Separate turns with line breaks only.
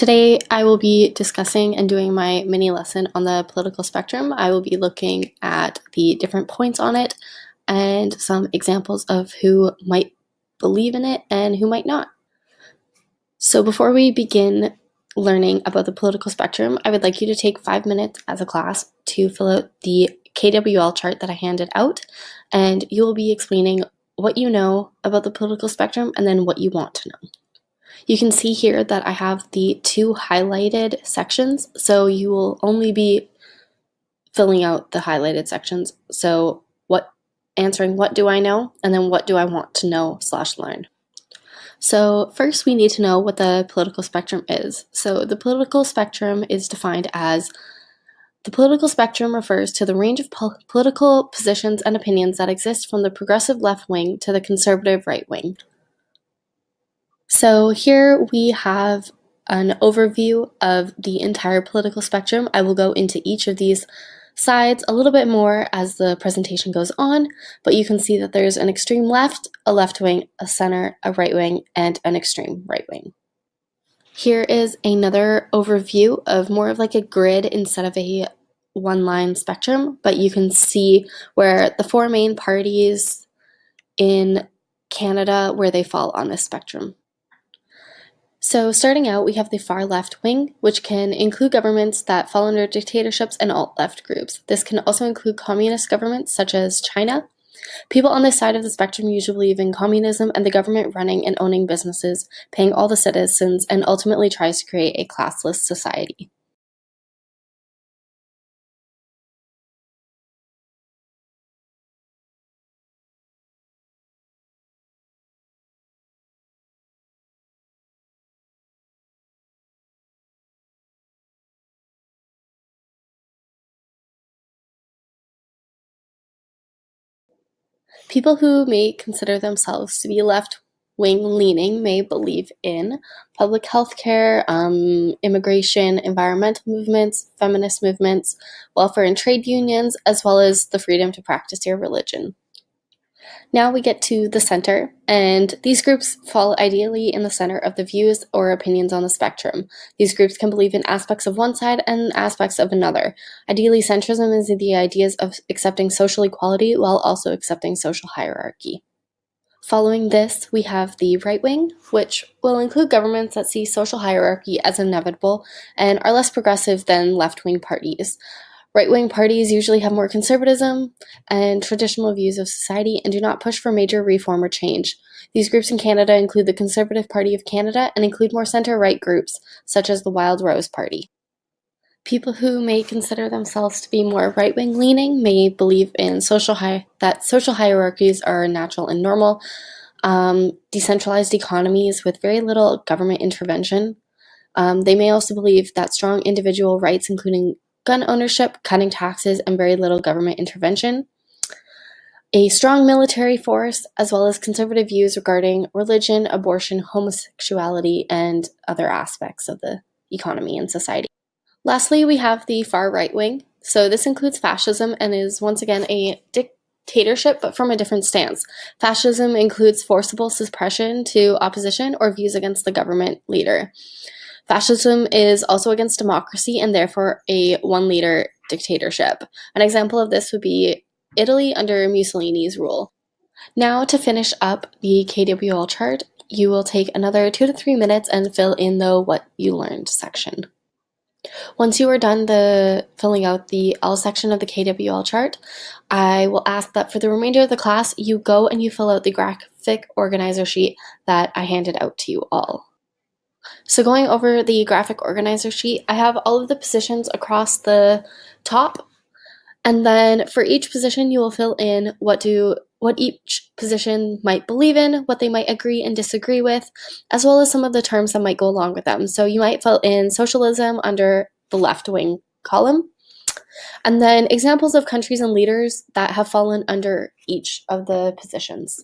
Today, I will be discussing and doing my mini lesson on the political spectrum. I will be looking at the different points on it and some examples of who might believe in it and who might not. So before we begin learning about the political spectrum, I would like you to take 5 minutes as a class to fill out the KWL chart that I handed out, and you will be explaining what you know about the political spectrum and then what you want to know. You can see here that I have the 2 highlighted sections, so you will only be filling out the highlighted sections. So answering what do I know, and then what do I want to know / learn. So first we need to know what the political spectrum is. So the political spectrum is defined as the political spectrum refers to the range of political positions and opinions that exist from the progressive left wing to the conservative right wing. So here we have an overview of the entire political spectrum. I will go into each of these sides a little bit more as the presentation goes on, but you can see that there's an extreme left, a left wing, a center, a right wing, and an extreme right wing. Here is another overview of more of like a grid instead of a one-line spectrum, but you can see where the 4 main parties in Canada, where they fall on this spectrum. So starting out, we have the far left wing, which can include governments that fall under dictatorships and alt-left groups. This can also include communist governments such as China. People on this side of the spectrum usually believe in communism and the government running and owning businesses, paying all the citizens, and ultimately tries to create a classless society. People who may consider themselves to be left-wing leaning may believe in public health care, immigration, environmental movements, feminist movements, welfare and trade unions, as well as the freedom to practice your religion. Now we get to the center, and these groups fall ideally in the center of the views or opinions on the spectrum. These groups can believe in aspects of one side and aspects of another. Ideally, centrism is the ideas of accepting social equality while also accepting social hierarchy. Following this, we have the right wing, which will include governments that see social hierarchy as inevitable and are less progressive than left-wing parties. Right-wing parties usually have more conservatism and traditional views of society and do not push for major reform or change. These groups in Canada include the Conservative Party of Canada and include more center-right groups, such as the Wild Rose Party. People who may consider themselves to be more right-wing leaning may believe in that social hierarchies are natural and normal, decentralized economies with very little government intervention. They may also believe that strong individual rights, including gun ownership, cutting taxes, and very little government intervention, a strong military force, as well as conservative views regarding religion, abortion, homosexuality, and other aspects of the economy and society. Lastly, we have the far right wing. So this includes fascism and is once again a dictatorship, but from a different stance. Fascism includes forcible suppression to opposition or views against the government leader. Fascism is also against democracy and therefore a one-leader dictatorship. An example of this would be Italy under Mussolini's rule. Now to finish up the KWL chart, you will take another 2 to 3 minutes and fill in the what you learned section. Once you are done filling out the L section of the KWL chart, I will ask that for the remainder of the class, you go and you fill out the graphic organizer sheet that I handed out to you all. So going over the graphic organizer sheet, I have all of the positions across the top, and then for each position you will fill in what each position might believe in, what they might agree and disagree with, as well as some of the terms that might go along with them. So you might fill in socialism under the left wing column, and then examples of countries and leaders that have fallen under each of the positions.